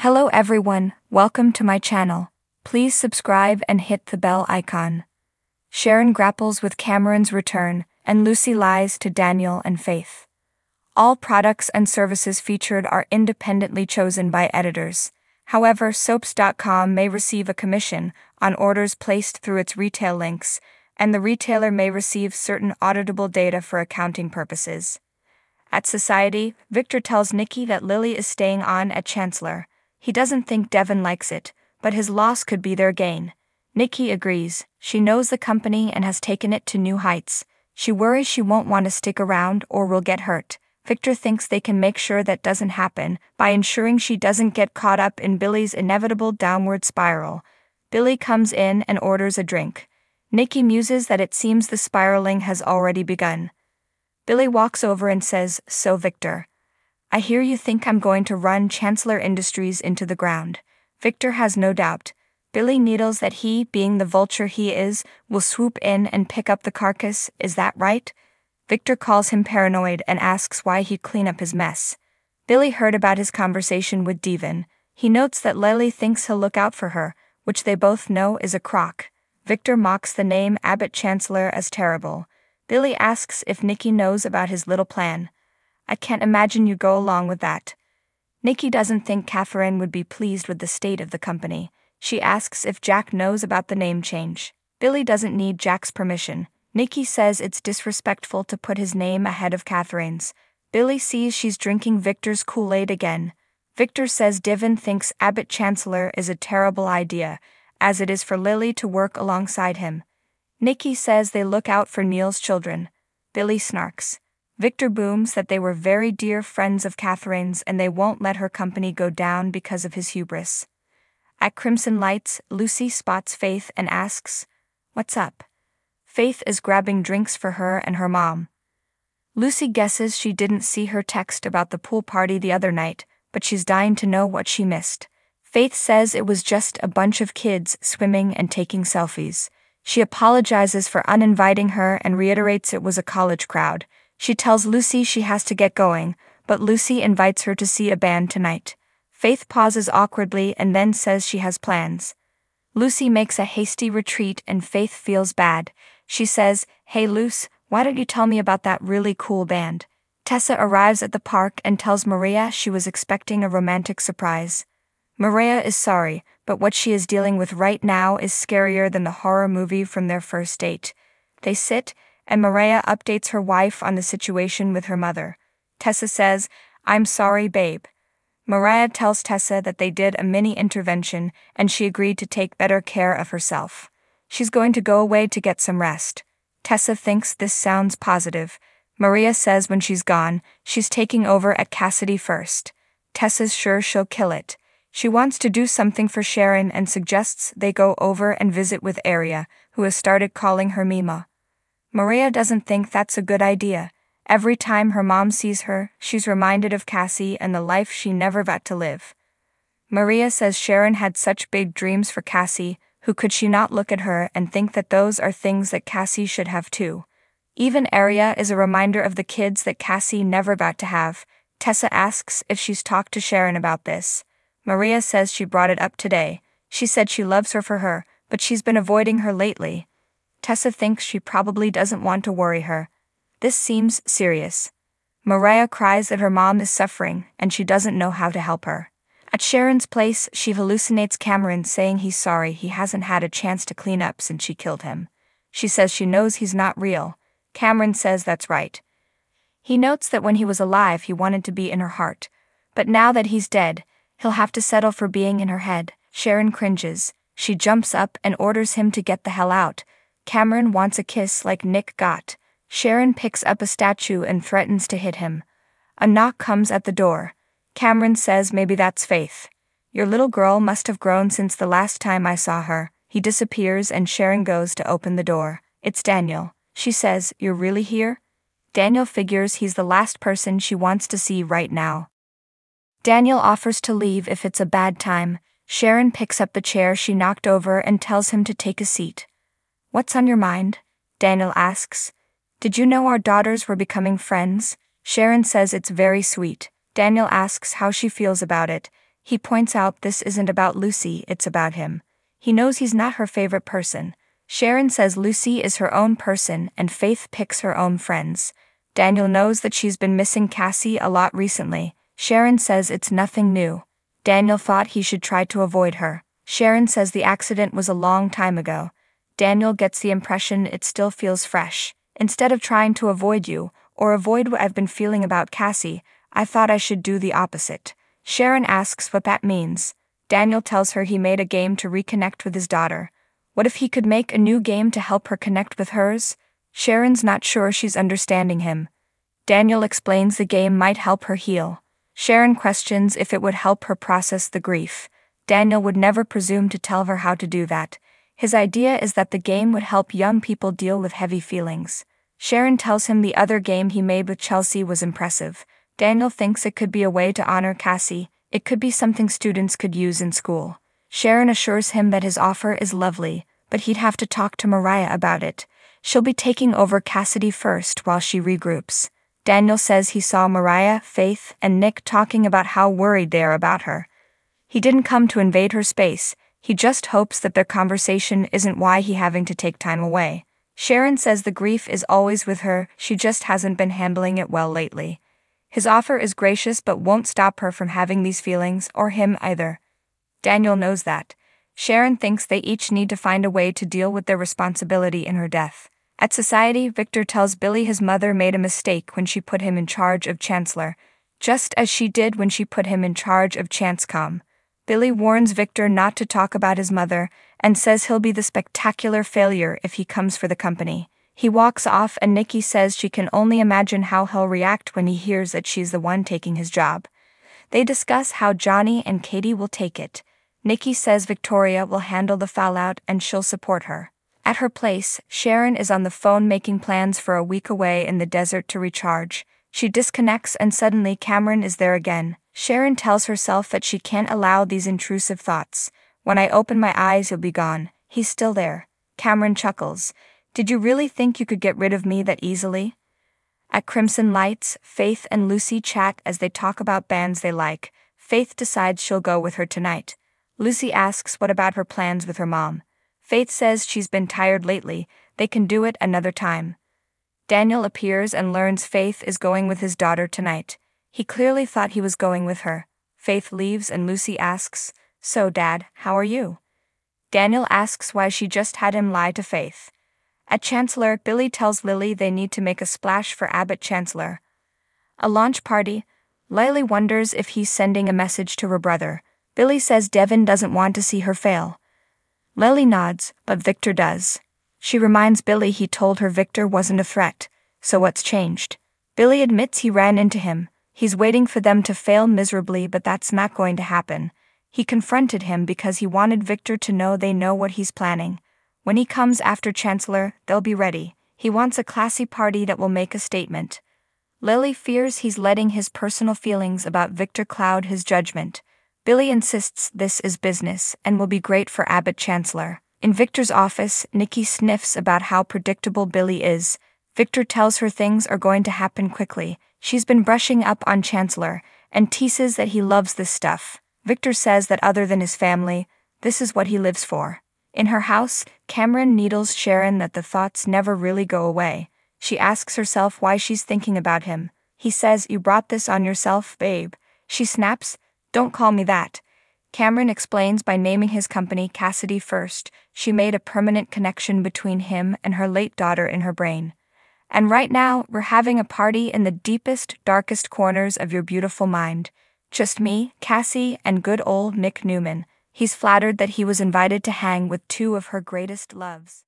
Hello everyone, welcome to my channel. Please subscribe and hit the bell icon. Sharon grapples with Cameron's return, and Lucy lies to Daniel and Faith. All products and services featured are independently chosen by editors. However, soaps.com may receive a commission on orders placed through its retail links, and the retailer may receive certain auditable data for accounting purposes. At Society, Victor tells Nikki that Lily is staying on at Chancellor. He doesn't think Devon likes it, but his loss could be their gain. Nikki agrees. She knows the company and has taken it to new heights. She worries she won't want to stick around or will get hurt. Victor thinks they can make sure that doesn't happen by ensuring she doesn't get caught up in Billy's inevitable downward spiral. Billy comes in and orders a drink. Nikki muses that it seems the spiraling has already begun. Billy walks over and says, "So Victor, I hear you think I'm going to run Chancellor Industries into the ground." Victor has no doubt. Billy needles that he, being the vulture he is, will swoop in and pick up the carcass. Is that right? Victor calls him paranoid and asks why he'd clean up his mess. Billy heard about his conversation with Devon. He notes that Lily thinks he'll look out for her, which they both know is a crock. Victor mocks the name Abbott Chancellor as terrible. Billy asks if Nikki knows about his little plan. "I can't imagine you go along with that." Nikki doesn't think Catherine would be pleased with the state of the company. She asks if Jack knows about the name change. Billy doesn't need Jack's permission. Nikki says it's disrespectful to put his name ahead of Catherine's. Billy sees she's drinking Victor's Kool-Aid again. Victor says Devon thinks Abbott Chancellor is a terrible idea, as it is for Lily to work alongside him. Nikki says they look out for Neil's children. Billy snarks. Victor booms that they were very dear friends of Catherine's and they won't let her company go down because of his hubris. At Crimson Lights, Lucy spots Faith and asks, "What's up?" Faith is grabbing drinks for her and her mom. Lucy guesses she didn't see her text about the pool party the other night, but she's dying to know what she missed. Faith says it was just a bunch of kids swimming and taking selfies. She apologizes for uninviting her and reiterates it was a college crowd. She tells Lucy she has to get going, but Lucy invites her to see a band tonight. Faith pauses awkwardly and then says she has plans. Lucy makes a hasty retreat and Faith feels bad. She says, "Hey Luce, why don't you tell me about that really cool band?" Tessa arrives at the park and tells Maria she was expecting a romantic surprise. Maria is sorry, but what she is dealing with right now is scarier than the horror movie from their first date. They sit, and Maria updates her wife on the situation with her mother. Tessa says, "I'm sorry, babe." Maria tells Tessa that they did a mini intervention and she agreed to take better care of herself. She's going to go away to get some rest. Tessa thinks this sounds positive. Maria says when she's gone, she's taking over at Cassidy first. Tessa's sure she'll kill it. She wants to do something for Sharon and suggests they go over and visit with Aria, who has started calling her Mima. Maria doesn't think that's a good idea. Every time her mom sees her, she's reminded of Cassie and the life she never got to live. Maria says Sharon had such big dreams for Cassie, who could she not look at her and think that those are things that Cassie should have too? Even Aria is a reminder of the kids that Cassie never got to have. Tessa asks if she's talked to Sharon about this. Maria says she brought it up today. She said she loves her for her, but she's been avoiding her lately. Tessa thinks she probably doesn't want to worry her. This seems serious. Maria cries that her mom is suffering and she doesn't know how to help her. At Sharon's place, she hallucinates Cameron saying he's sorry he hasn't had a chance to clean up since she killed him. She says she knows he's not real. Cameron says that's right. He notes that when he was alive he wanted to be in her heart. But now that he's dead, he'll have to settle for being in her head. Sharon cringes. She jumps up and orders him to get the hell out. Cameron wants a kiss like Nick got. Sharon picks up a statue and threatens to hit him. A knock comes at the door. Cameron says maybe that's Faith. "Your little girl must have grown since the last time I saw her." He disappears and Sharon goes to open the door. It's Daniel. She says, "You're really here?" Daniel figures he's the last person she wants to see right now. Daniel offers to leave if it's a bad time. Sharon picks up the chair she knocked over and tells him to take a seat. "What's on your mind?" Daniel asks. "Did you know our daughters were becoming friends?" Sharon says it's very sweet. Daniel asks how she feels about it. He points out this isn't about Lucy, it's about him. He knows he's not her favorite person. Sharon says Lucy is her own person and Faith picks her own friends. Daniel knows that she's been missing Cassie a lot recently. Sharon says it's nothing new. Daniel thought he should try to avoid her. Sharon says the accident was a long time ago. Daniel gets the impression it still feels fresh. Instead of trying to avoid you, or avoid what I've been feeling about Cassie, I thought I should do the opposite. Sharon asks what that means. Daniel tells her he made a game to reconnect with his daughter. What if he could make a new game to help her connect with hers? Sharon's not sure she's understanding him. Daniel explains the game might help her heal. Sharon questions if it would help her process the grief. Daniel would never presume to tell her how to do that. His idea is that the game would help young people deal with heavy feelings. Sharon tells him the other game he made with Chelsea was impressive. Daniel thinks it could be a way to honor Cassie. It could be something students could use in school. Sharon assures him that his offer is lovely, but he'd have to talk to Mariah about it. She'll be taking over Cassidy first while she regroups. Daniel says he saw Mariah, Faith, and Nick talking about how worried they are about her. He didn't come to invade her space, he just hopes that their conversation isn't why he having to take time away. Sharon says the grief is always with her, she just hasn't been handling it well lately. His offer is gracious but won't stop her from having these feelings, or him either. Daniel knows that. Sharon thinks they each need to find a way to deal with their responsibility in her death. At society, Victor tells Billy his mother made a mistake when she put him in charge of Chancellor, just as she did when she put him in charge of Chancecom. Billy warns Victor not to talk about his mother, and says he'll be the spectacular failure if he comes for the company. He walks off and Nikki says she can only imagine how he'll react when he hears that she's the one taking his job. They discuss how Johnny and Katie will take it. Nikki says Victoria will handle the fallout and she'll support her. At her place, Sharon is on the phone making plans for a week away in the desert to recharge. She disconnects and suddenly Cameron is there again. Sharon tells herself that she can't allow these intrusive thoughts. When I open my eyes, you'll be gone. He's still there. Cameron chuckles. Did you really think you could get rid of me that easily? At Crimson Lights, Faith and Lucy chat as they talk about bands they like. Faith decides she'll go with her tonight. Lucy asks what about her plans with her mom. Faith says she's been tired lately, they can do it another time. Daniel appears and learns Faith is going with his daughter tonight. He clearly thought he was going with her. Faith leaves and Lucy asks, "So Dad, how are you?" Daniel asks why she just had him lie to Faith. At Chancellor, Billy tells Lily they need to make a splash for Abbott Chancellor. A launch party. Lily wonders if he's sending a message to her brother. Billy says Devin doesn't want to see her fail. Lily nods, but Victor does. She reminds Billy he told her Victor wasn't a threat, so what's changed? Billy admits he ran into him. He's waiting for them to fail miserably, but that's not going to happen. He confronted him because he wanted Victor to know they know what he's planning. When he comes after Chancellor, they'll be ready. He wants a classy party that will make a statement. Lily fears he's letting his personal feelings about Victor cloud his judgment. Billy insists this is business and will be great for Abbott Chancellor. In Victor's office, Nikki sniffs about how predictable Billy is. Victor tells her things are going to happen quickly. She's been brushing up on Chancellor, and teases that he loves this stuff. Victor says that other than his family, this is what he lives for. In her house, Cameron needles Sharon that the thoughts never really go away. She asks herself why she's thinking about him. He says, "You brought this on yourself, babe." She snaps, "Don't call me that." Cameron explains by naming his company Cassidy first. She made a permanent connection between him and her late daughter in her brain. And right now, we're having a party in the deepest, darkest corners of your beautiful mind. Just me, Cassie, and good old Nick Newman. He's flattered that he was invited to hang with two of her greatest loves.